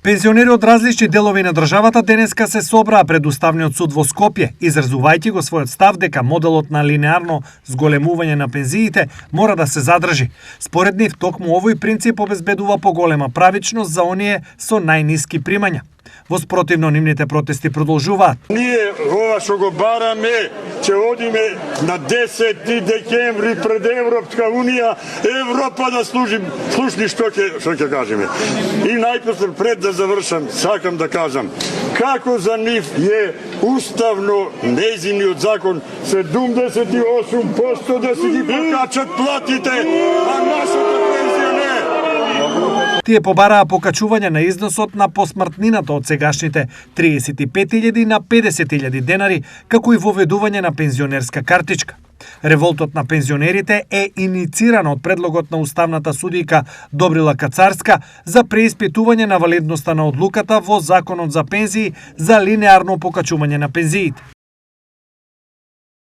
Пензионери од различни делови на државата денеска се собраа пред Уставниот суд во Скопје, изразувајќи го својот став дека моделот на линеарно зголемување на пензиите мора да се задржи. Според нив, токму овој принцип обезбедува поголема правичност за оние со најниски примања. Воспротивно, нивните протести продолжуваат. Ние ова што го бараме, ќе одиме на 10 декември пред Европска унија, Европа да слушни што ќе кажеме. И најпослед пред да завршам, сакам да кажам, како за нив е уставно нејзиниот закон 78% да си ги покачат платите, а нашата пензија не. Тие побараа покачување на износот на посмртнината од сегашните 35.000 на 50.000 денари, како и воведување на пензионерска картичка. Револтот на пензионерите е инициран од предлогот на уставната судика Добрила Кацарска за преиспитување на валидноста на одлуката во Законот за пензии за линеарно покачување на пензиите.